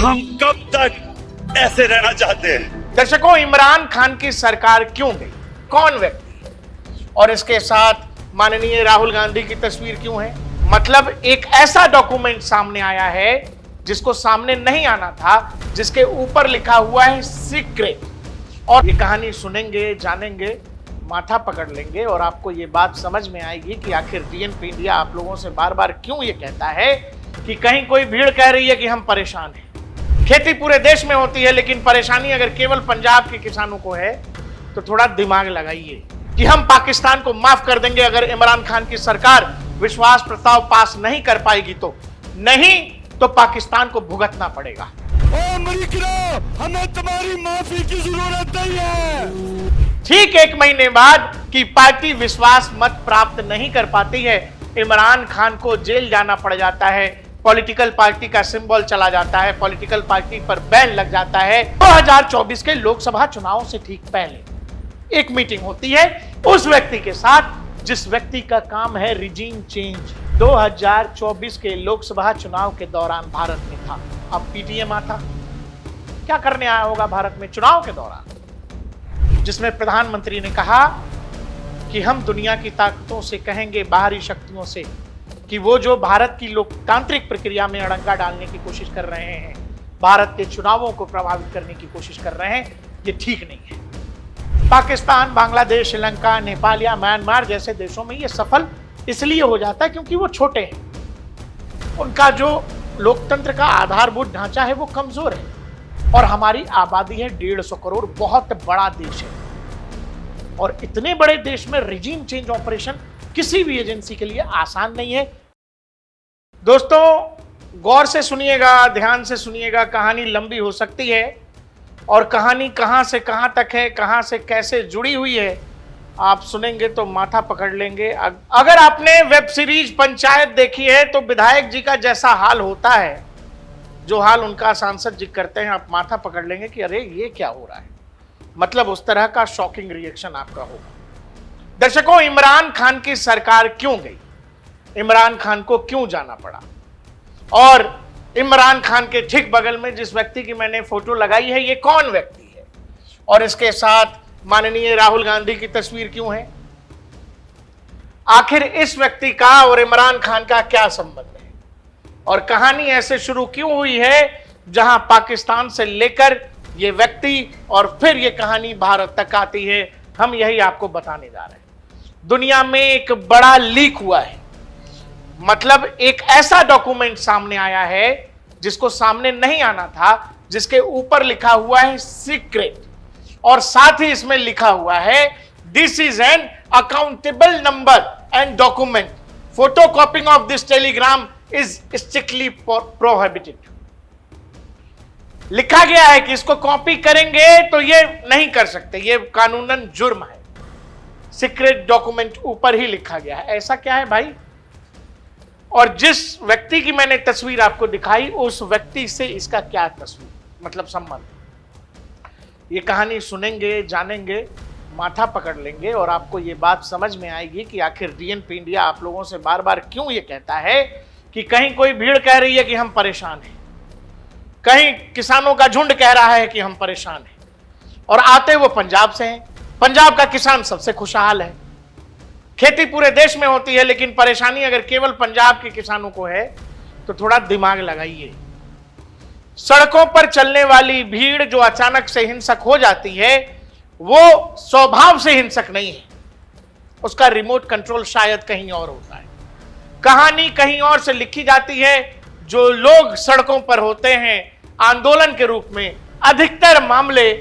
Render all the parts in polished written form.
हम कब तक ऐसे रहना चाहते हैं? दर्शकों, इमरान खान की सरकार क्यों गई, कौन व्यक्ति है, और इसके साथ माननीय राहुल गांधी की तस्वीर क्यों है? मतलब एक ऐसा डॉक्यूमेंट सामने आया है जिसको सामने नहीं आना था, जिसके ऊपर लिखा हुआ है सीक्रेट। और ये कहानी सुनेंगे, जानेंगे, माथा पकड़ लेंगे और आपको ये बात समझ में आएगी कि आखिर डीएनपी इंडिया आप लोगों से बार बार क्यों ये कहता है कि कहीं कोई भीड़ कह रही है कि हम परेशान हैं। खेती पूरे देश में होती है, लेकिन परेशानी अगर केवल पंजाब के किसानों को है तो थोड़ा दिमाग लगाइए कि हम पाकिस्तान को माफ कर देंगे अगर इमरान खान की सरकार विश्वास प्रस्ताव पास नहीं कर पाएगी तो। नहीं तो पाकिस्तान को भुगतना पड़ेगा। हमें तुम्हारी माफी की जरूरत नहीं है। ठीक 1 महीने बाद कि पार्टी विश्वास मत प्राप्त नहीं कर पाती है, इमरान खान को जेल जाना पड़ जाता है, पॉलिटिकल पार्टी का सिंबल चला जाता है, पॉलिटिकल पार्टी पर बैन लग जाता है। 2024 के लोकसभा चुनाव से ठीक पहले एक मीटिंग होती है उस व्यक्ति के साथ जिस व्यक्ति का काम है रिजीम चेंज। 2024 के लोकसभा चुनाव के दौरान भारत में था। अब पीटीएम आता, क्या करने आया होगा भारत में चुनाव के दौरान, जिसमें प्रधानमंत्री ने कहा कि हम दुनिया की ताकतों से कहेंगे, बाहरी शक्तियों से, कि वो जो भारत की लोकतांत्रिक प्रक्रिया में अड़ंगा डालने की कोशिश कर रहे हैं, भारत के चुनावों को प्रभावित करने की कोशिश कर रहे हैं, ये ठीक नहीं है। पाकिस्तान, बांग्लादेश, श्रीलंका, नेपाल या म्यांमार जैसे देशों में ये सफल इसलिए हो जाता है क्योंकि वो छोटे हैं, उनका जो लोकतंत्र का आधारभूत ढांचा है वो कमजोर है, और हमारी आबादी है 150 करोड़, बहुत बड़ा देश है। और इतने बड़े देश में रिजीम चेंज ऑपरेशन किसी भी एजेंसी के लिए आसान नहीं है। दोस्तों, गौर से सुनिएगा, ध्यान से सुनिएगा, कहानी लंबी हो सकती है और कहानी कहां से कहां तक है, कहां से कैसे जुड़ी हुई है, आप सुनेंगे तो माथा पकड़ लेंगे। अगर आपने वेब सीरीज पंचायत देखी है तो विधायक जी का जैसा हाल होता है, जो हाल उनका सांसद जी करते हैं, आप माथा पकड़ लेंगे कि अरे ये क्या हो रहा है। मतलब उस तरह का शॉकिंग रिएक्शन आपका होगा। दर्शकों, इमरान खान की सरकार क्यों गई, इमरान खान को क्यों जाना पड़ा, और इमरान खान के ठीक बगल में जिस व्यक्ति की मैंने फोटो लगाई है, ये कौन व्यक्ति है, और इसके साथ माननीय राहुल गांधी की तस्वीर क्यों है। आखिर इस व्यक्ति का और इमरान खान का क्या संबंध है, और कहानी ऐसे शुरू क्यों हुई है जहां पाकिस्तान से लेकर ये व्यक्ति और फिर ये कहानी भारत तक आती है, हम यही आपको बताने जा रहे हैं। दुनिया में एक बड़ा लीक हुआ है, मतलब एक ऐसा डॉक्यूमेंट सामने आया है जिसको सामने नहीं आना था, जिसके ऊपर लिखा हुआ है सीक्रेट, और साथ ही इसमें लिखा हुआ है this is an accountable number and document, photocopying of this Telegram is strictly prohibited. लिखा गया है कि इसको कॉपी करेंगे तो ये नहीं कर सकते, ये कानूनन जुर्म है। सीक्रेट डॉक्यूमेंट ऊपर ही लिखा गया है। ऐसा क्या है भाई? और जिस व्यक्ति की मैंने तस्वीर आपको दिखाई, उस व्यक्ति से इसका क्या तस्वीर, मतलब संबंध, ये कहानी सुनेंगे, जानेंगे, माथा पकड़ लेंगे और आपको ये बात समझ में आएगी कि आखिर डीएनपी इंडिया आप लोगों से बार बार क्यों ये कहता है कि कहीं कोई भीड़ कह रही है कि हम परेशान हैं, कहीं किसानों का झुंड कह रहा है कि हम परेशान हैं, और आते वो पंजाब से हैं। पंजाब का किसान सबसे खुशहाल है, खेती पूरे देश में होती है, लेकिन परेशानी अगर केवल पंजाब के किसानों को है तो थोड़ा दिमाग लगाइए। सड़कों पर चलने वाली भीड़ जो अचानक से हिंसक हो जाती है, वो स्वभाव से हिंसक नहीं है, उसका रिमोट कंट्रोल शायद कहीं और होता है। कहानी कहीं और से लिखी जाती है। जो लोग सड़कों पर होते हैं आंदोलन के रूप में, अधिकतर मामले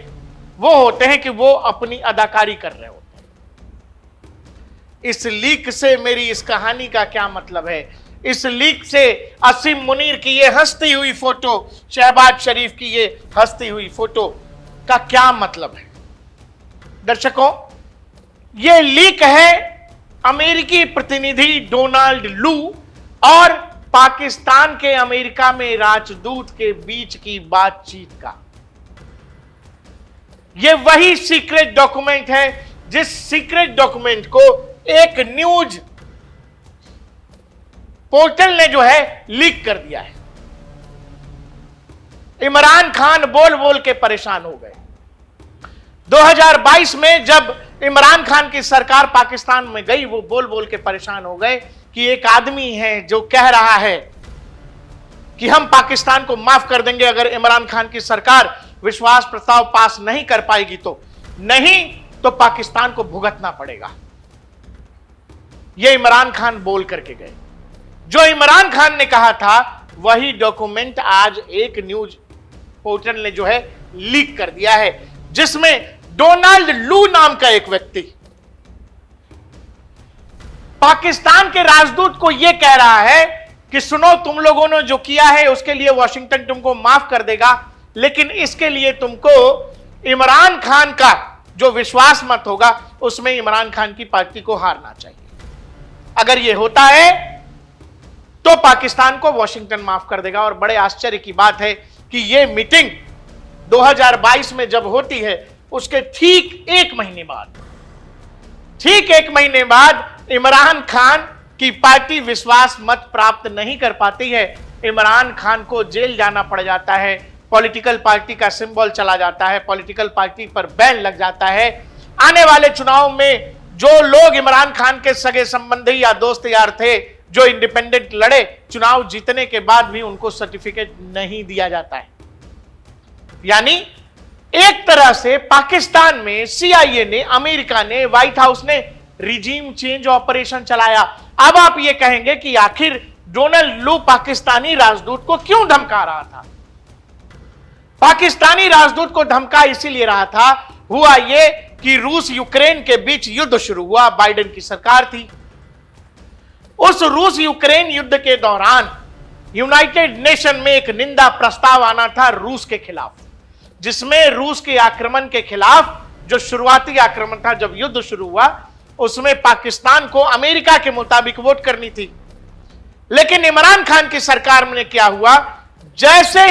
वो होते हैं कि वो अपनी अदाकारी कर रहे होते हैं। इस लीक से मेरी इस कहानी का क्या मतलब है? इस लीक से असीम मुनीर की ये हंसती हुई फोटो, शहबाज शरीफ की ये हंसती हुई फोटो का क्या मतलब है? दर्शकों, ये लीक है अमेरिकी प्रतिनिधि डोनाल्ड लू और पाकिस्तान के अमेरिका में राजदूत के बीच की बातचीत का। यह वही सीक्रेट डॉक्यूमेंट है जिस सीक्रेट डॉक्यूमेंट को एक न्यूज पोर्टल ने जो है लीक कर दिया है। इमरान खान बोल बोल के परेशान हो गए। 2022 में जब इमरान खान की सरकार पाकिस्तान में गई, वो बोल बोल के परेशान हो गए कि एक आदमी है जो कह रहा है कि हम पाकिस्तान को माफ कर देंगे अगर इमरान खान की सरकार विश्वास प्रस्ताव पास नहीं कर पाएगी तो पाकिस्तान को भुगतना पड़ेगा। यह इमरान खान बोल करके गए। जो इमरान खान ने कहा था वही डॉक्यूमेंट आज एक न्यूज पोर्टल ने जो है लीक कर दिया है, जिसमें डोनाल्ड लू नाम का एक व्यक्ति पाकिस्तान के राजदूत को यह कह रहा है कि सुनो, तुम लोगों ने जो किया है उसके लिए वॉशिंगटन तुमको माफ कर देगा, लेकिन इसके लिए तुमको इमरान खान का जो विश्वास मत होगा उसमें इमरान खान की पार्टी को हारना चाहिए। अगर यह होता है तो पाकिस्तान को वॉशिंगटन माफ कर देगा। और बड़े आश्चर्य की बात है कि यह मीटिंग 2022 में जब होती है उसके ठीक एक महीने बाद इमरान खान की पार्टी विश्वास मत प्राप्त नहीं कर पाती है। इमरान खान को जेल जाना पड़ जाता है, पॉलिटिकल पार्टी का सिंबल चला जाता है, पॉलिटिकल पार्टी पर बैन लग जाता है। आने वाले चुनाव में जो लोग इमरान खान के सगे संबंधी या दोस्त यार थे जो इंडिपेंडेंट लड़े, चुनाव जीतने के बाद भी उनको सर्टिफिकेट नहीं दिया जाता है। यानी एक तरह से पाकिस्तान में CIA ने, अमेरिका ने, व्हाइट हाउस ने रिजीम चेंज ऑपरेशन चलाया। अब आप ये कहेंगे कि आखिर डोनाल्ड लू पाकिस्तानी राजदूत को क्यों धमका रहा था? पाकिस्तानी राजदूत को धमका इसीलिए रहा था, हुआ ये कि रूस यूक्रेन के बीच युद्ध शुरू हुआ, बाइडेन की सरकार थी। उस रूस यूक्रेन युद्ध के दौरान यूनाइटेड नेशन में एक निंदा प्रस्ताव आना था रूस के खिलाफ, जिसमें रूस के आक्रमण के खिलाफ, जो शुरुआती आक्रमण था जब युद्ध शुरू हुआ, उसमें पाकिस्तान को अमेरिका के मुताबिक वोट करनी थी। लेकिन इमरान खान की सरकार में क्या हुआ, जैसे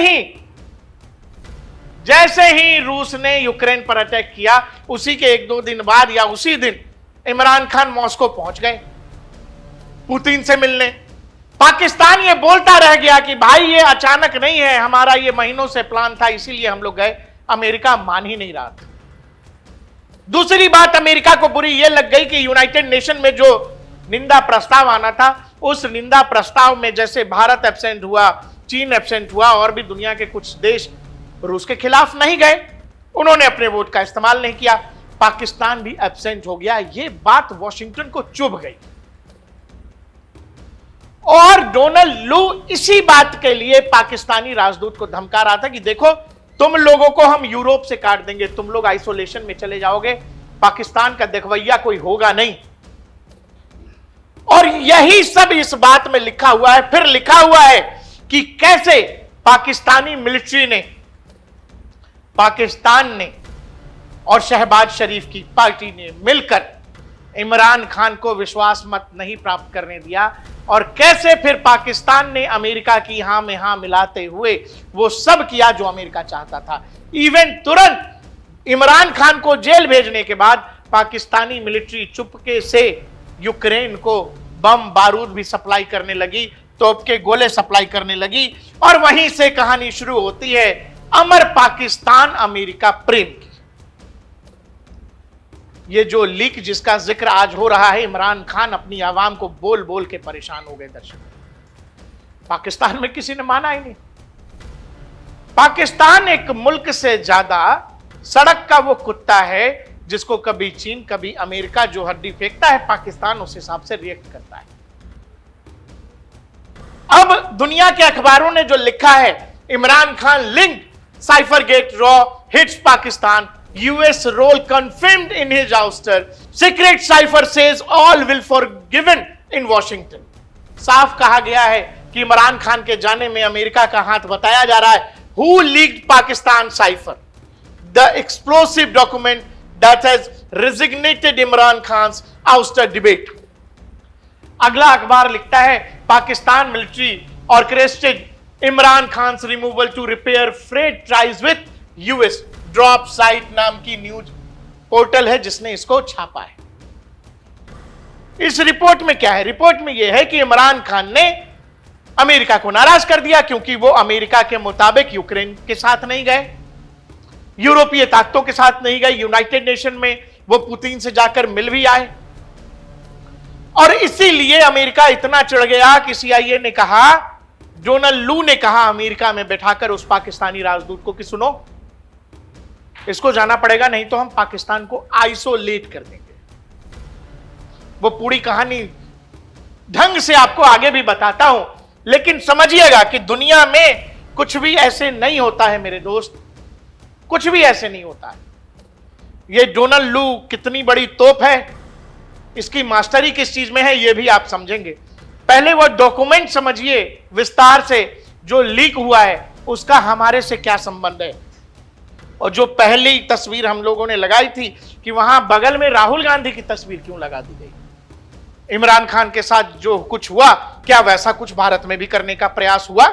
ही रूस ने यूक्रेन पर अटैक किया, उसी के 1-2 दिन बाद या उसी दिन इमरान खान मॉस्को पहुंच गए पुतिन से मिलने। पाकिस्तान ये बोलता रह गया कि भाई ये अचानक नहीं है, हमारा ये महीनों से प्लान था, इसीलिए हम लोग गए। अमेरिका मान ही नहीं रहा था। दूसरी बात, अमेरिका को बुरी ये लग गई कि यूनाइटेड नेशन में जो निंदा प्रस्ताव आना था, उस निंदा प्रस्ताव में जैसे भारत एब्सेंट हुआ, चीन एब्सेंट हुआ, और भी दुनिया के कुछ देश रूस के खिलाफ नहीं गए, उन्होंने अपने वोट का इस्तेमाल नहीं किया, पाकिस्तान भी एब्सेंट हो गया। यह बात वॉशिंगटन को चुभ गई और डोनाल्ड लू इसी बात के लिए पाकिस्तानी राजदूत को धमका रहा था कि देखो, तुम लोगों को हम यूरोप से काट देंगे, तुम लोग आइसोलेशन में चले जाओगे, पाकिस्तान का देखवैया कोई होगा नहीं। और यही सब इस बात में लिखा हुआ है। फिर लिखा हुआ है कि कैसे पाकिस्तानी मिलिट्री ने, पाकिस्तान ने और शहबाज शरीफ की पार्टी ने मिलकर इमरान खान को विश्वास मत नहीं प्राप्त करने दिया, और कैसे फिर पाकिस्तान ने अमेरिका की हां में हां मिलाते हुए वो सब किया जो अमेरिका चाहता था। इवन तुरंत इमरान खान को जेल भेजने के बाद पाकिस्तानी मिलिट्री चुपके से यूक्रेन को बम बारूद भी सप्लाई करने लगी, तोप के गोले सप्लाई करने लगी, और वहीं से कहानी शुरू होती है अमर पाकिस्तान अमेरिका प्रेम की। ये जो लीक जिसका जिक्र आज हो रहा है, इमरान खान अपनी आवाम को बोल बोल के परेशान हो गए। दर्शक, पाकिस्तान में किसी ने माना ही नहीं। पाकिस्तान एक मुल्क से ज्यादा सड़क का वो कुत्ता है जिसको कभी चीन कभी अमेरिका जो हड्डी फेंकता है, पाकिस्तान उस हिसाब से रिएक्ट करता है। अब दुनिया के अखबारों ने जो लिखा है, इमरान खान लिंक साइफरगेट रॉ hits Pakistan, US role confirmed in his ouster, secret cipher says all will forgiven in Washington। साफ कहा गया है कि इमरान खान के जाने में अमेरिका का हाथ बताया जा रहा है। Who leaked Pakistan cipher? The explosive document that has resignated Imran Khan's ouster debate। अगला अखबार लिखता है, Pakistan military orchestrated Imran Khan's removal to repair frayed ties with US। Drop Site नाम की न्यूज पोर्टल है जिसने इसको छापा है। इस रिपोर्ट में क्या है? रिपोर्ट में यह है कि इमरान खान ने अमेरिका को नाराज कर दिया, क्योंकि वो अमेरिका के मुताबिक यूक्रेन के साथ नहीं गए, यूरोपीय ताकतों के साथ नहीं गए, यूनाइटेड नेशन में वो पुतिन से जाकर मिल भी आए। और इसीलिए अमेरिका इतना चिढ़ गया कि सीआईए ने कहा, डोनाल्ड लू ने कहा अमेरिका में बैठाकर उस पाकिस्तानी राजदूत को कि सुनो, इसको जाना पड़ेगा, नहीं तो हम पाकिस्तान को आइसोलेट कर देंगे। वो पूरी कहानी ढंग से आपको आगे भी बताता हूं, लेकिन समझिएगा कि दुनिया में कुछ भी ऐसे नहीं होता है मेरे दोस्त, कुछ भी ऐसे नहीं होता है। ये डोनाल्ड लू कितनी बड़ी तोप है, इसकी मास्टरी किस चीज में है, ये भी आप समझेंगे। पहले वो डॉक्यूमेंट समझिए विस्तार से, जो लीक हुआ है उसका हमारे से क्या संबंध है। और जो पहली तस्वीर हम लोगों ने लगाई थी कि वहां बगल में राहुल गांधी की तस्वीर क्यों लगा दी गई, इमरान खान के साथ जो कुछ हुआ, क्या वैसा कुछ भारत में भी करने का प्रयास हुआ?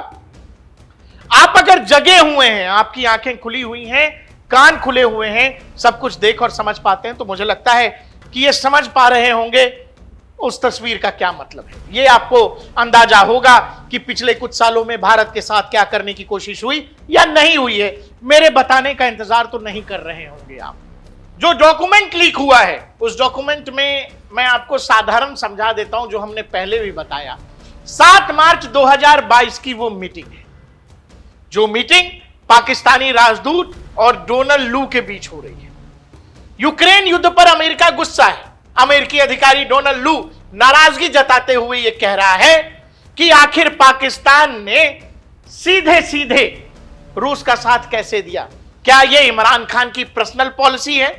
आप अगर जगे हुए हैं, आपकी आंखें खुली हुई हैं, कान खुले हुए हैं, सब कुछ देख और समझ पाते हैं, तो मुझे लगता है कि ये समझ पा रहे होंगे उस तस्वीर का क्या मतलब है। ये आपको अंदाजा होगा कि पिछले कुछ सालों में भारत के साथ क्या करने की कोशिश हुई या नहीं हुई है। मेरे बताने का इंतजार तो नहीं कर रहे होंगे आप। जो डॉक्यूमेंट लीक हुआ है, उस डॉक्यूमेंट में मैं आपको साधारण समझा देता हूं, जो हमने पहले भी बताया। 7 मार्च 2022 की वो मीटिंग है, जो मीटिंग पाकिस्तानी राजदूत और डोनाल्ड लू के बीच हो रही है। यूक्रेन युद्ध पर अमेरिका गुस्सा है। अमेरिकी अधिकारी डोनाल्ड लू नाराजगी जताते हुए यह कह रहा है कि आखिर पाकिस्तान ने सीधे सीधे रूस का साथ कैसे दिया। क्या यह इमरान खान की पर्सनल पॉलिसी है?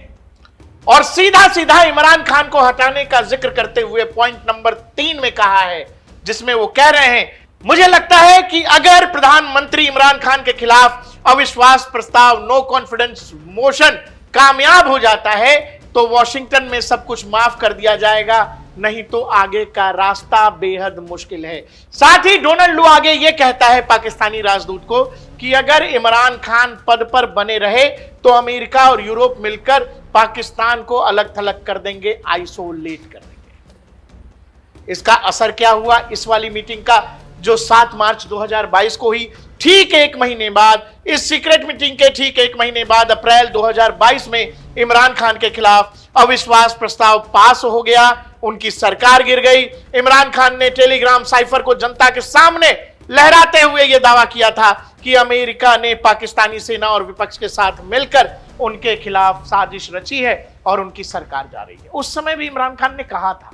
और सीधा सीधा इमरान खान को हटाने का जिक्र करते हुए पॉइंट नंबर 3 में कहा है, जिसमें वो कह रहे हैं, मुझे लगता है कि अगर प्रधानमंत्री इमरान खान के खिलाफ अविश्वास प्रस्ताव, नो कॉन्फिडेंस मोशन कामयाब हो जाता है तो वॉशिंगटन में सब कुछ माफ कर दिया जाएगा, नहीं तो आगे का रास्ता बेहद मुश्किल है। साथ ही डोनाल्ड लू आगे यह कहता है पाकिस्तानी राजदूत को कि अगर इमरान खान पद पर बने रहे तो अमेरिका और यूरोप मिलकर पाकिस्तान को अलग थलग कर देंगे, आइसोलेट कर देंगे। इसका असर क्या हुआ इस वाली मीटिंग का, जो 7 मार्च 2022 को ही ठीक 1 महीने बाद, इस सीक्रेट मीटिंग के ठीक 1 महीने बाद अप्रैल 2022 में इमरान खान के खिलाफ अविश्वास प्रस्ताव पास हो गया, उनकी सरकार गिर गई। इमरान खान ने टेलीग्राम साइफर को जनता के सामने लहराते हुए यह दावा किया था कि अमेरिका ने पाकिस्तानी सेना और विपक्ष के साथ मिलकर उनके खिलाफ साजिश रची है और उनकी सरकार जा रही है। उस समय भी इमरान खान ने कहा था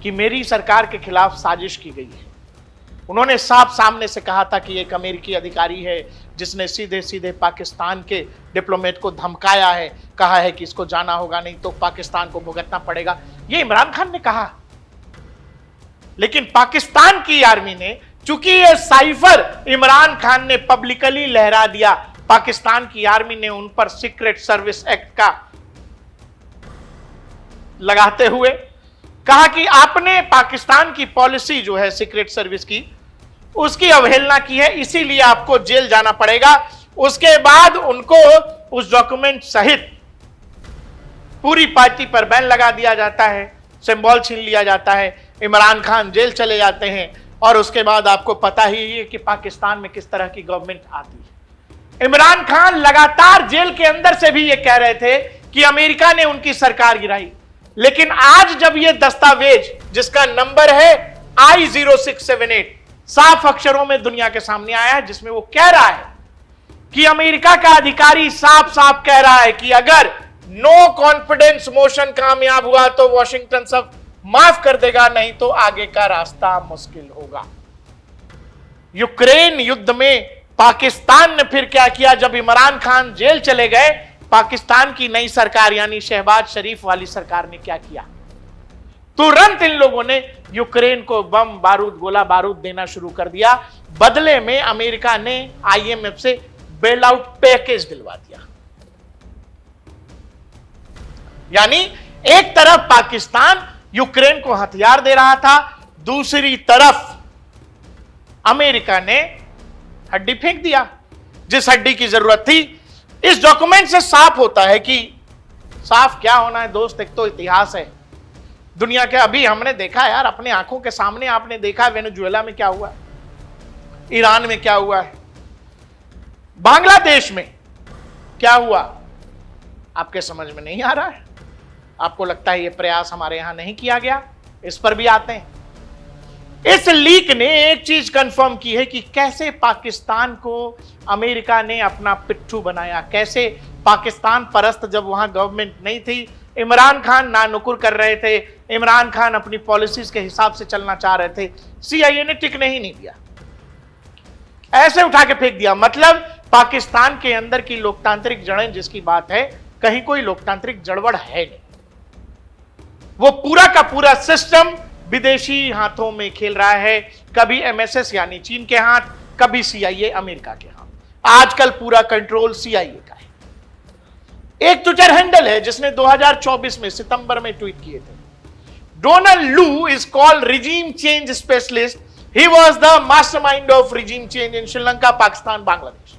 कि मेरी सरकार के खिलाफ साजिश की गई है। उन्होंने साफ सामने से कहा था कि एक अमेरिकी अधिकारी है जिसने सीधे सीधे पाकिस्तान के डिप्लोमेट को धमकाया है, कहा है कि इसको जाना होगा, नहीं तो पाकिस्तान को भुगतना पड़ेगा। ये इमरान खान ने कहा। लेकिन पाकिस्तान की आर्मी ने, चूंकि ये साइफर इमरान खान ने पब्लिकली लहरा दिया, पाकिस्तान की आर्मी ने उन पर सीक्रेट सर्विस एक्ट का लगाते हुए कहा कि आपने पाकिस्तान की पॉलिसी जो है सीक्रेट सर्विस की, उसकी अवहेलना की है, इसीलिए आपको जेल जाना पड़ेगा। उसके बाद उनको उस डॉक्यूमेंट सहित पूरी पार्टी पर बैन लगा दिया जाता है, सिंबल छीन लिया जाता है, इमरान खान जेल चले जाते हैं। और उसके बाद आपको पता ही है कि पाकिस्तान में किस तरह की गवर्नमेंट आती है। इमरान खान लगातार जेल के अंदर से भी ये कह रहे थे कि अमेरिका ने उनकी सरकार गिराई, लेकिन आज जब ये दस्तावेज जिसका नंबर है I-0678 साफ अक्षरों में दुनिया के सामने आया है, जिसमें वो कह रहा है कि अमेरिका का अधिकारी साफ साफ कह रहा है कि अगर नो कॉन्फिडेंस मोशन कामयाब हुआ तो वॉशिंगटन सब माफ कर देगा, नहीं तो आगे का रास्ता मुश्किल होगा। यूक्रेन युद्ध में पाकिस्तान ने फिर क्या किया? जब इमरान खान जेल चले गए, पाकिस्तान की नई सरकार यानी शहबाज शरीफ वाली सरकार ने क्या किया? तुरंत इन लोगों ने यूक्रेन को बम बारूद, गोला बारूद देना शुरू कर दिया। बदले में अमेरिका ने IMF से बेल आउट पैकेज दिलवा दिया। यानी एक तरफ पाकिस्तान यूक्रेन को हथियार दे रहा था, दूसरी तरफ अमेरिका ने हड्डी फेंक दिया, जिस हड्डी की जरूरत थी। इस डॉक्यूमेंट से साफ होता है कि साफ क्या होना है दोस्त, एक तो इतिहास है, दुनिया के अभी हमने देखा यार, अपने आंखों के सामने आपने देखा वेनेजुएला में क्या हुआ, ईरान में क्या हुआ है, बांग्लादेश में क्या हुआ। आपके समझ में नहीं आ रहा है? आपको लगता है यह प्रयास हमारे यहां नहीं किया गया? इस पर भी आते हैं। इस लीक ने एक चीज कंफर्म की है कि कैसे पाकिस्तान को अमेरिका ने अपना पिट्ठू बनाया, कैसे पाकिस्तान परस्त जब वहां गवर्नमेंट नहीं थी, इमरान खान नानुकुर कर रहे थे, इमरान खान अपनी पॉलिसीज के हिसाब से चलना चाह रहे थे, सीआईए ने टिकने ही नहीं दिया, ऐसे उठा के फेंक दिया। मतलब पाकिस्तान के अंदर की लोकतांत्रिक जड़ें जिसकी बात है, कहीं कोई लोकतांत्रिक जड़वड़ है नहीं। वो पूरा का पूरा सिस्टम विदेशी हाथों में खेल रहा है, कभी एमएसएस यानी चीन के हाथ, कभी सीआईए अमेरिका के हाथ। आजकल पूरा कंट्रोल सीआईए का है। एक ट्विटर हैंडल है जिसने 2024 में सितंबर में ट्वीट किए थे, Donald Lu is called regime change specialist, he was the mastermind of regime change in Sri Lanka, Pakistan, Bangladesh.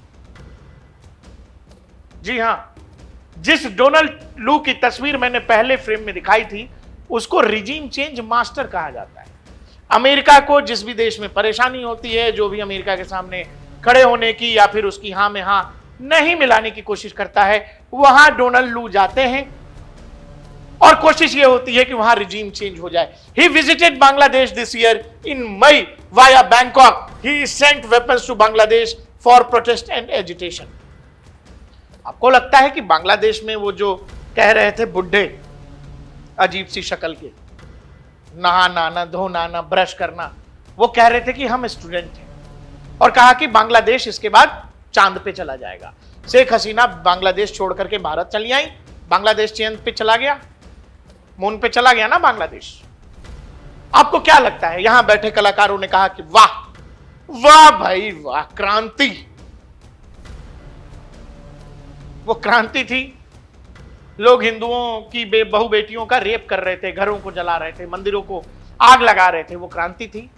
जी हां, जिस डोनाल्ड लू की तस्वीर मैंने पहले फ्रेम में दिखाई थी, उसको रिजीम चेंज मास्टर कहा जाता है। अमेरिका को जिस भी देश में परेशानी होती है, जो भी अमेरिका के सामने खड़े होने की या फिर उसकी हां में हां नहीं मिलाने की कोशिश करता है, वहां डोनाल्ड लू जाते हैं और कोशिश यह होती है कि वहां रिजीम चेंज हो जाए। He visited Bangladesh this year in May via Bangkok, he sent weapons to Bangladesh for protest and agitation. आपको लगता है कि बांग्लादेश में वो जो कह रहे थे बुढ़े अजीब सी शक्ल के, नहाना ना धोना ना ब्रश करना, वो कह रहे थे कि हम स्टूडेंट हैं, और कहा कि बांग्लादेश इसके बाद चांद पे चला जाएगा। शेख हसीना बांग्लादेश छोड़ करके भारत चली आई, बांग्लादेश चांद पे चला गया, मून पे चला गया ना बांग्लादेश। आपको क्या लगता है? यहां बैठे कलाकारों ने कहा कि वाह वाह भाई वाह, क्रांति। वो क्रांति थी। लोग हिंदुओं की बहु बेटियों का रेप कर रहे थे, घरों को जला रहे थे, मंदिरों को आग लगा रहे थे, वो क्रांति थी।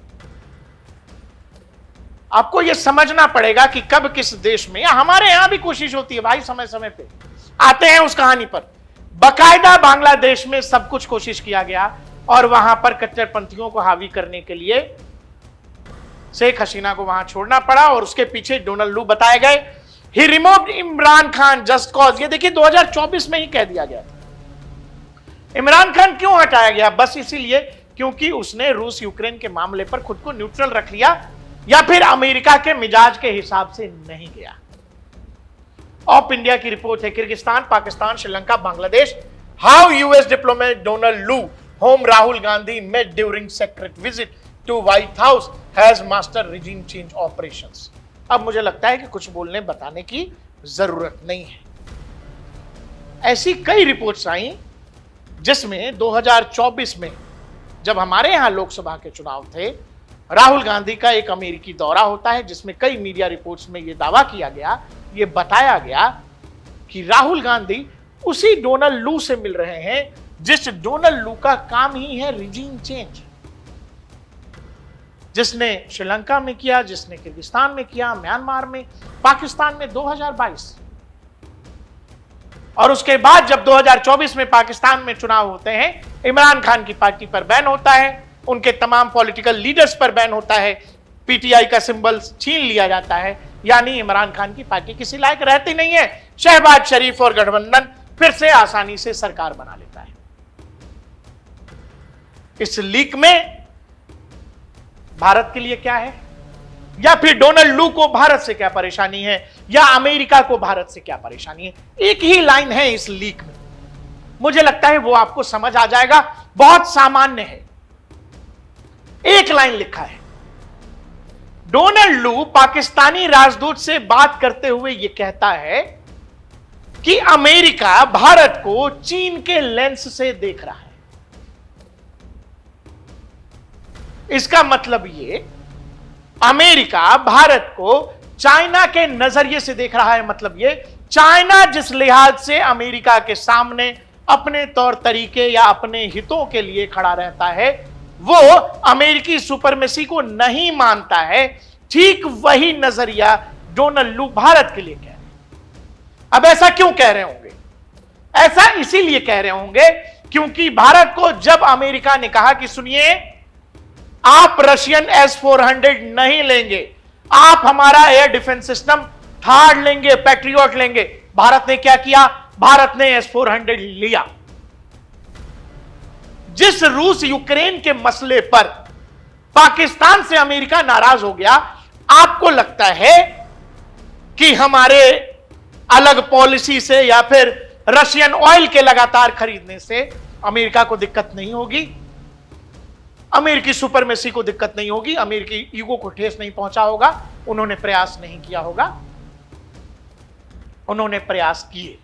आपको यह समझना पड़ेगा कि कब किस देश में, या हमारे यहां भी कोशिश होती है भाई, समय समय पे आते हैं उस कहानी पर। बाकायदा बांग्लादेश में सब कुछ कोशिश किया गया और वहां पर कट्टरपंथियों को हावी करने के लिए शेख हसीना को वहां छोड़ना पड़ा, और उसके पीछे डोनाल्ड लू बताए गए। He removed Imran Khan just cause, ये देखिए 2024 में ही कह दिया गया था। इमरान खान क्यों हटाया गया? बस इसीलिए क्योंकि उसने रूस यूक्रेन के मामले पर खुद को न्यूट्रल रख लिया, या फिर अमेरिका के मिजाज के हिसाब से नहीं गया। ऑफ इंडिया की रिपोर्ट है, Kyrgyzstan, Pakistan, Sri Lanka, Bangladesh, how US diplomat Donald लू whom Rahul Gandhi met during secret visit to White House has mastered regime change operations। अब मुझे लगता है कि कुछ बोलने बताने की जरूरत नहीं है। ऐसी कई रिपोर्ट्स आई जिसमें 2024 में जब हमारे यहां लोकसभा के चुनाव थे, राहुल गांधी का एक अमेरिकी दौरा होता है, जिसमें कई मीडिया रिपोर्ट्स में यह दावा किया गया, यह बताया गया कि राहुल गांधी उसी डोनाल्ड लू से मिल रहे हैं जिस डोनाल्ड लू का काम ही है रिजीम चेंज, जिसने श्रीलंका में किया, जिसने किर्गिस्तान में किया, म्यांमार में, पाकिस्तान में 2022। और उसके बाद जब 2024 में पाकिस्तान में चुनाव होते हैं, इमरान खान की पार्टी पर बैन होता है, उनके तमाम पॉलिटिकल लीडर्स पर बैन होता है, पीटीआई का सिंबल छीन लिया जाता है, यानी इमरान खान की पार्टी किसी लायक रहती नहीं है। शहबाज शरीफ और गठबंधन फिर से आसानी से सरकार बना लेता है। इस लीक में भारत के लिए क्या है, या फिर डोनाल्ड लू को भारत से क्या परेशानी है, या अमेरिका को भारत से क्या परेशानी है? एक ही लाइन है इस लीक में, मुझे लगता है वो आपको समझ आ जाएगा, बहुत सामान्य है। एक लाइन लिखा है, डोनाल्ड लू पाकिस्तानी राजदूत से बात करते हुए यह कहता है कि अमेरिका भारत को चीन के लेंस से देख रहा है। इसका मतलब ये, अमेरिका भारत को चाइना के नजरिए से देख रहा है। मतलब ये, चाइना जिस लिहाज से अमेरिका के सामने अपने तौर तरीके या अपने हितों के लिए खड़ा रहता है, वो अमेरिकी सुपरमेसी को नहीं मानता है, ठीक वही नजरिया डोनाल्ड लू भारत के लिए कह रहे हैं। अब ऐसा क्यों कह रहे होंगे? ऐसा इसीलिए कह रहे होंगे क्योंकि भारत को जब अमेरिका ने कहा कि सुनिए, आप रशियन S-400 नहीं लेंगे, आप हमारा एयर डिफेंस सिस्टम थार्ड लेंगे, पैट्रियट लेंगे, भारत ने क्या किया? भारत ने S-400 लिया। जिस रूस यूक्रेन के मसले पर पाकिस्तान से अमेरिका नाराज हो गया, आपको लगता है कि हमारे अलग पॉलिसी से या फिर रशियन ऑयल के लगातार खरीदने से अमेरिका को दिक्कत नहीं होगी? अमेरिकी सुपरमेसी को दिक्कत नहीं होगी? अमेरिकी ईगो को ठेस नहीं पहुंचा होगा? उन्होंने प्रयास नहीं किया होगा? उन्होंने प्रयास किए,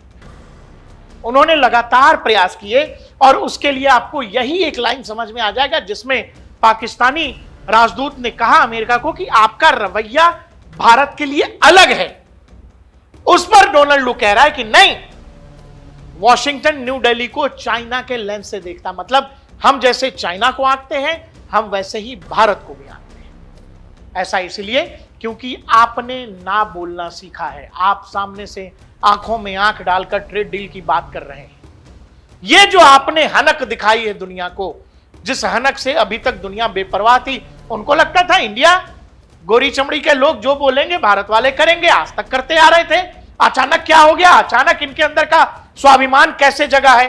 उन्होंने लगातार प्रयास किए। और उसके लिए आपको यही एक लाइन समझ में आ जाएगा जिसमें पाकिस्तानी राजदूत ने कहा अमेरिका को कि आपका रवैया भारत के लिए अलग है। उस पर डोनाल्ड लू कह रहा है कि नहीं, वॉशिंगटन न्यू दिल्ली को चाइना के लेंस से देखता, मतलब हम जैसे चाइना को आंकते हैं, हम वैसे ही भारत को भी आंकते हैं। ऐसा इसलिए क्योंकि आपने ना बोलना सीखा है। आप सामने से आंखों में आंख डालकर ट्रेड डील की बात कर रहे हैं। ये जो आपने हनक दिखाई है दुनिया को, जिस हनक से अभी तक दुनिया बेपरवाह थी, उनको लगता था इंडिया, गोरी चमड़ी के लोग जो बोलेंगे भारत वाले करेंगे, आज तक करते आ रहे थे। अचानक क्या हो गया? अचानक इनके अंदर का स्वाभिमान कैसे जगा है?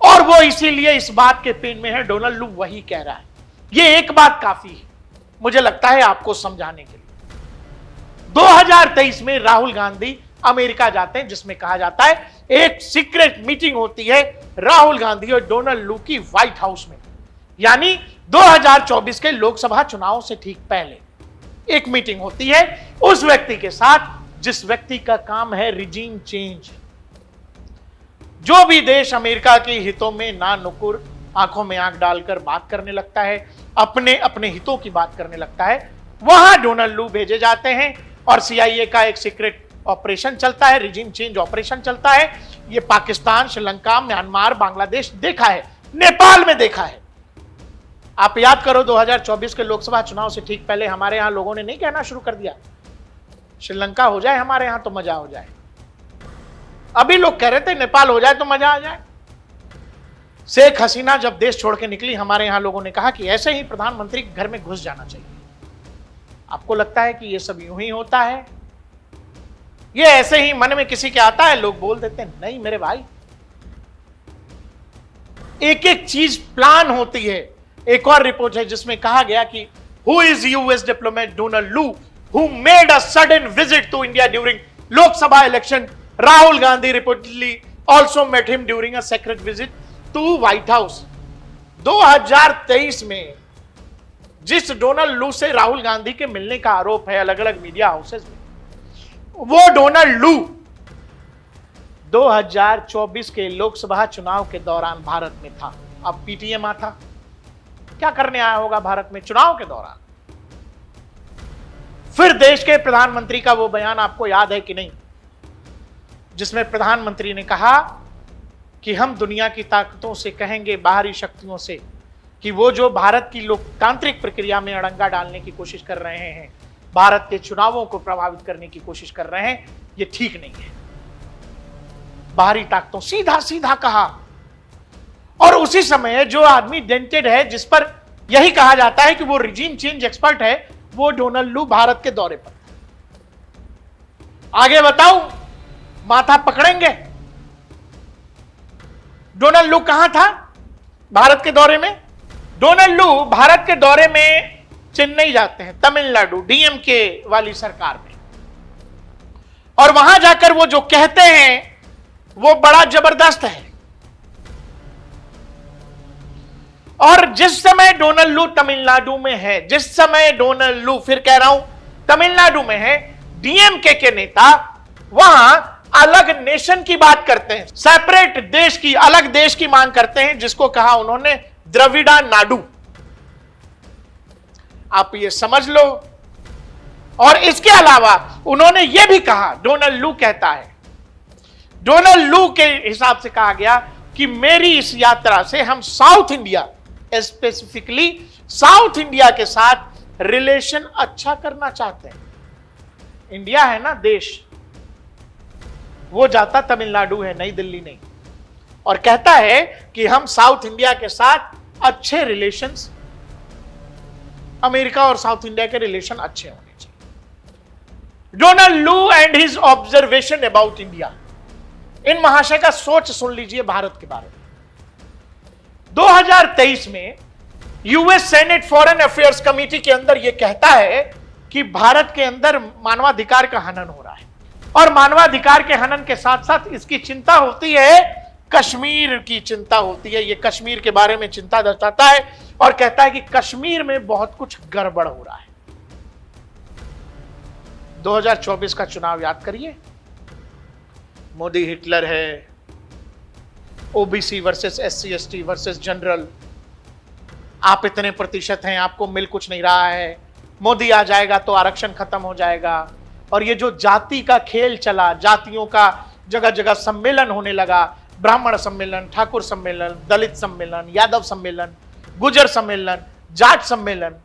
और वो इसीलिए इस बात के पेन में है। डोनाल्ड लू वही कह रहा है। ये एक बात काफी है मुझे लगता है आपको समझाने के लिए। 2023 में राहुल गांधी अमेरिका जाते हैं, जिसमें कहा जाता है एक सीक्रेट मीटिंग होती है राहुल गांधी और डोनाल्ड लू की व्हाइट हाउस में, यानी 2024 के लोकसभा चुनाव से ठीक पहले एक मीटिंग होती है उस व्यक्ति के साथ जिस व्यक्ति का काम है रिजीम चेंज। जो भी देश अमेरिका के हितों में ना नुकुर आंखों में आंख डालकर बात करने लगता है, अपने अपने हितों की बात करने लगता है, वहां डोनाल्ड लू भेजे जाते हैं और CIA का एक सीक्रेट ऑपरेशन चलता है, रिजीम चेंज ऑपरेशन चलता है। ये पाकिस्तान, श्रीलंका, म्यांमार, बांग्लादेश देखा है, नेपाल में देखा है। आप याद करो 2024 के लोकसभा चुनाव से ठीक पहले हमारे यहां लोगों ने नहीं कहना शुरू कर दिया श्रीलंका हो जाए हमारे यहां तो मजा हो जाए। अभी लोग कह रहे थे नेपाल हो जाए तो मजा आ जाए। शेख हसीना जब देश छोड़ के निकली, हमारे यहां लोगों ने कहा कि ऐसे ही प्रधानमंत्री के घर में घुस जाना चाहिए। आपको लगता है कि यह सब यूं ही होता है? ये ऐसे ही मन में किसी के आता है, लोग बोल देते हैं? नहीं मेरे भाई, एक एक चीज प्लान होती है। एक और रिपोर्ट है जिसमें कहा गया कि who is US diplomat Donald Lu who made a sudden visit to India during Lok Sabha election. Rahul Gandhi reportedly also met him during a secret visit to White House. 2023 में जिस डोनाल्ड लू से राहुल गांधी के मिलने का आरोप है अलग अलग मीडिया हाउसेस में, वो डोनाल्ड लू 2024 के लोकसभा चुनाव के दौरान भारत में था। अब PTM था, क्या करने आया होगा भारत में चुनाव के दौरान? फिर देश के प्रधानमंत्री का वो बयान आपको याद है कि नहीं, जिसमें प्रधानमंत्री ने कहा कि हम दुनिया की ताकतों से कहेंगे, बाहरी शक्तियों से, कि वो जो भारत की लोकतांत्रिक प्रक्रिया में अड़ंगा डालने की कोशिश कर रहे हैं, भारत के चुनावों को प्रभावित करने की कोशिश कर रहे हैं, ये ठीक नहीं है। बाहरी ताकतों, सीधा सीधा कहा। और उसी समय जो आदमी डेंटेड है, जिस पर यही कहा जाता है कि वो रिजीम चेंज एक्सपर्ट है, वो डोनाल्ड लू भारत के दौरे पर। आगे बताऊं, माथा पकड़ेंगे। डोनाल्ड लू कहां था भारत के दौरे में? डोनाल्ड लू भारत के दौरे में चेन्नई जाते हैं, तमिलनाडु, DMK वाली सरकार में। और वहां जाकर वो जो कहते हैं वो बड़ा जबरदस्त है। और जिस समय डोनाल्ड लू तमिलनाडु में है, जिस समय डोनाल्ड लू, फिर कह रहा हूं, तमिलनाडु में है, DMK के नेता वहां अलग नेशन की बात करते हैं, सेपरेट देश की, अलग देश की मांग करते हैं, जिसको कहा उन्होंने द्रविड़ा नाडु। आप ये समझ लो। और इसके अलावा उन्होंने ये भी कहा, डोनाल्ड लू कहता है, डोनाल्ड लू के हिसाब से कहा गया कि मेरी इस यात्रा से हम south India, specifically south India के साथ रिलेशन अच्छा करना चाहते हैं। इंडिया है ना देश, वो जाता तमिलनाडु है, नई दिल्ली नहीं। और कहता है कि हम साउथ इंडिया के साथ अच्छे रिलेशंस, अमेरिका और साउथ इंडिया के रिलेशन अच्छे होने चाहिए। Donald Lu and his observation about India, इन महाशय का सोच सुन लीजिए भारत के बारे में। 2023 में US senate foreign affairs committee के अंदर यह कहता है कि भारत के अंदर मानवाधिकार का हनन हो रहा है, और मानवाधिकार के हनन के साथ साथ इसकी चिंता होती है, कश्मीर की चिंता होती है। यह कश्मीर के बारे में चिंता दर्शाता है और कहता है कि कश्मीर में बहुत कुछ गड़बड़ हो रहा है। 2024 का चुनाव याद करिए, मोदी हिटलर है, OBC versus SC ST versus general, आप इतने प्रतिशत हैं, आपको मिल कुछ नहीं रहा है, मोदी आ जाएगा तो आरक्षण खत्म हो जाएगा। और ये जो जाति का खेल चला, जातियों का जगह जगह सम्मेलन होने लगा, ब्राह्मण सम्मेलन, ठाकुर सम्मेलन, दलित सम्मेलन, यादव सम्मेलन, गुजर सम्मेलन, जाट सम्मेलन।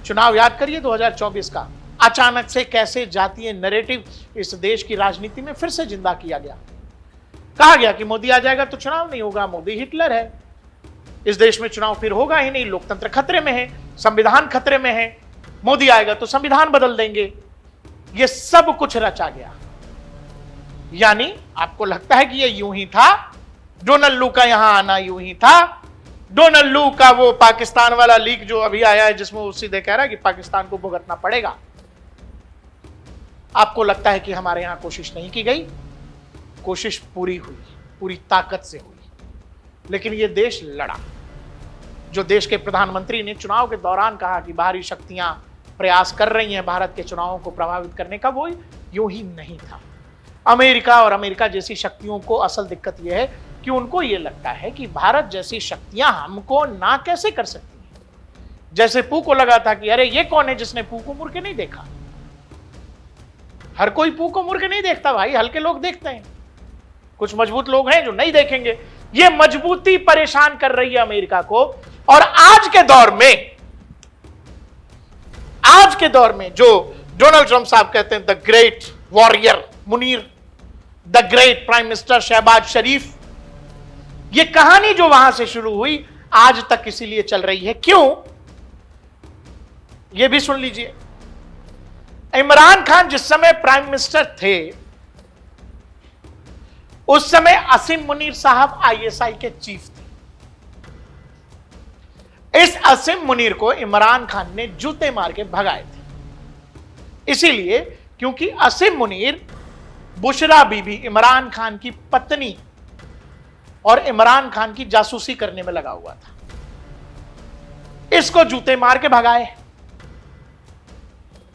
चुनाव याद करिए 2024 का, अचानक से कैसे जातीय नैरेटिव इस देश की राजनीति में फिर से जिंदा किया गया। कहा गया कि मोदी आ जाएगा तो चुनाव नहीं होगा, मोदी हिटलर है, इस देश में चुनाव फिर होगा ही नहीं, लोकतंत्र खतरे में है, संविधान खतरे में है, मोदी आएगा तो संविधान बदल देंगे। यह सब कुछ रचा गया। यानी आपको लगता है कि यह यूं ही था, डोनाल्ड लू का यहां आना यूं ही था, डोनाल्ड लू का वो पाकिस्तान वाला लीक जो अभी आया है जिसमें वो सीधे कह रहा है कि पाकिस्तान को भुगतना पड़ेगा। आपको लगता है कि हमारे यहां कोशिश नहीं की गई? कोशिश पूरी हुई, पूरी ताकत से हुई, लेकिन यह देश लड़ा। जो देश के प्रधानमंत्री ने चुनाव के दौरान कहा कि बाहरी शक्तियां प्रयास कर रही हैं भारत के चुनावों को प्रभावित करने का, वो यूं ही नहीं था। अमेरिका और अमेरिका जैसी शक्तियों को असल दिक्कत यह है कि उनको यह लगता है कि भारत जैसी शक्तियां हमको ना कैसे कर सकती हैं। जैसे पू को लगा था कि अरे ये कौन है जिसने पू को मुड़ के नहीं देखा। हर कोई पू को मुड़ के नहीं देखता भाई, हल्के लोग देखते हैं, कुछ मजबूत लोग हैं जो नहीं देखेंगे। ये मजबूती परेशान कर रही है अमेरिका को। और आज के दौर में जो डोनाल्ड ट्रंप साहब कहते हैं the great warrior Munir, the great prime minister Shahbaz Sharif, ये कहानी जो वहां से शुरू हुई आज तक इसीलिए चल रही है। क्यों? ये भी सुन लीजिए। इमरान खान जिस समय प्राइम मिनिस्टर थे, उस समय असीम मुनीर साहब आईएसआई के चीफ थे। इस असीम मुनीर को इमरान खान ने जूते मार के भगाए थे, इसीलिए क्योंकि असीम मुनीर बुशरा बीबी इमरान खान की पत्नी और इमरान खान की जासूसी करने में लगा हुआ था, इसको जूते मार के भगाए।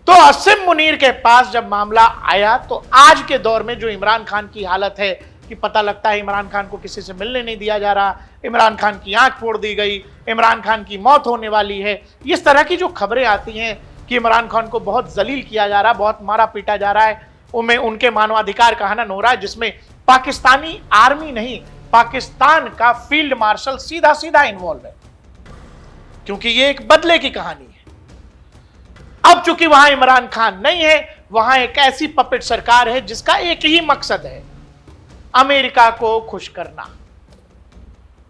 तो असीम मुनीर के पास जब मामला आया तो आज के दौर में जो इमरान खान की हालत है कि पता लगता है इमरान खान को किसी से मिलने नहीं दिया जा रहा, इमरान खान की आंख फोड़ दी गई, इमरान खान की मौत होने वाली है, इस तरह की जो खबरें आती हैं कि इमरान खान को बहुत जलील किया जा रहा है, बहुत मारा पीटा जा रहा है, उनमें उनके मानवाधिकार का हनन हो रहा है, जिसमें पाकिस्तानी आर्मी नहीं, पाकिस्तान का फील्ड मार्शल सीधा सीधा इन्वॉल्व है, क्योंकि ये एक बदले की कहानी है। अब चूंकि वहां इमरान खान नहीं है, वहां एक ऐसी पपेट सरकार है जिसका एक ही मकसद है, अमेरिका को खुश करना।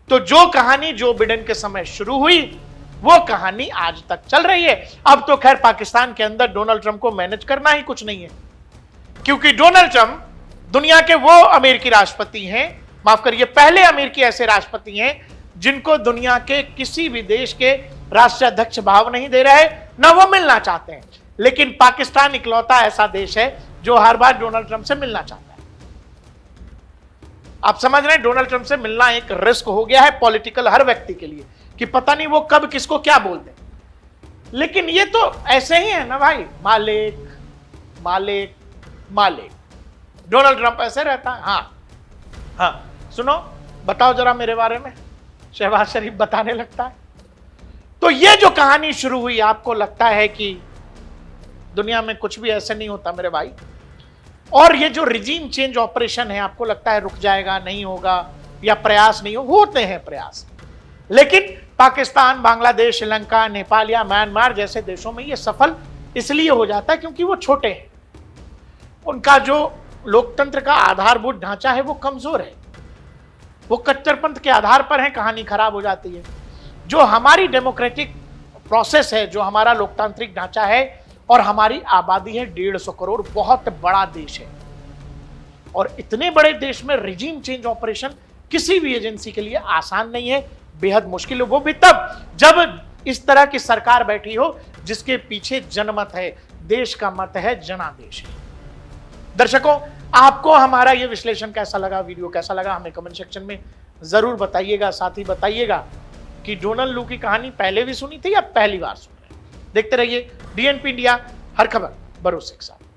तो जो कहानी जो बिडेन के समय शुरू हुई, वो कहानी आज तक चल रही है। अब तो खैर पाकिस्तान के अंदर डोनाल्ड ट्रंप को मैनेज करना ही कुछ नहीं है, क्योंकि डोनाल्ड ट्रंप दुनिया के वो अमेरिकी राष्ट्रपति हैं, माफ करिए पहले अमेरिकी ऐसे राष्ट्रपति हैं जिनको दुनिया के किसी भी देश के राष्ट्राध्यक्ष भाव नहीं दे रहे, ना वो मिलना चाहते हैं। लेकिन पाकिस्तान इकलौता ऐसा देश है जो हर बार डोनाल्ड ट्रंप से मिलना चाहता है। आप समझ रहे हैं, डोनाल्ड ट्रंप से मिलना एक रिस्क हो गया है पॉलिटिकल हर व्यक्ति के लिए, कि पता नहीं वो कब किसको क्या बोल दे। लेकिन ये तो ऐसे ही है ना भाई, मालिक मालिक मालिक। डोनाल्ड ट्रंप ऐसे रहता है। हाँ सुनो, बताओ जरा मेरे बारे में। शहबाज शरीफ बताने लगता है। तो ये जो कहानी शुरू हुई, आपको लगता है कि दुनिया में कुछ भी ऐसे नहीं होता मेरे भाई, और ये जो रिजीम चेंज ऑपरेशन है, आपको लगता है रुक जाएगा, नहीं होगा, या प्रयास नहीं होते हैं प्रयास, लेकिन पाकिस्तान, बांग्लादेश, श्रीलंका, नेपाल या म्यांमार जैसे देशों में ये सफल इसलिए हो जाता है क्योंकि वो छोटे हैं, उनका जो लोकतंत्र का आधारभूत ढांचा है वो कमजोर है। वो कट्टरपंथ के आधार पर है, कहानी खराब हो जाती है। जो हमारी डेमोक्रेटिक प्रोसेस है, जो हमारा लोकतांत्रिक ढांचा है और हमारी आबादी है 150 करोड़, बहुत बड़ा देश है। और इतने बड़े देश में रिजीम चेंज ऑपरेशन किसी भी एजेंसी के लिए आसान नहीं है, बेहद मुश्किल है। वो भी तब जब इस तरह की सरकार बैठी हो जिसके पीछे जनमत है, देश का मत है, जनादेश है। दर्शकों, आपको हमारा यह विश्लेषण कैसा लगा, वीडियो कैसा लगा, हमें कमेंट सेक्शन में जरूर बताइएगा। साथ ही बताइएगा कि डोनाल्ड लू की कहानी पहले भी सुनी थी या पहली बार सुन रहे हैं। देखते रहिए डीएनपी इंडिया, हर खबर भरोसे के साथ।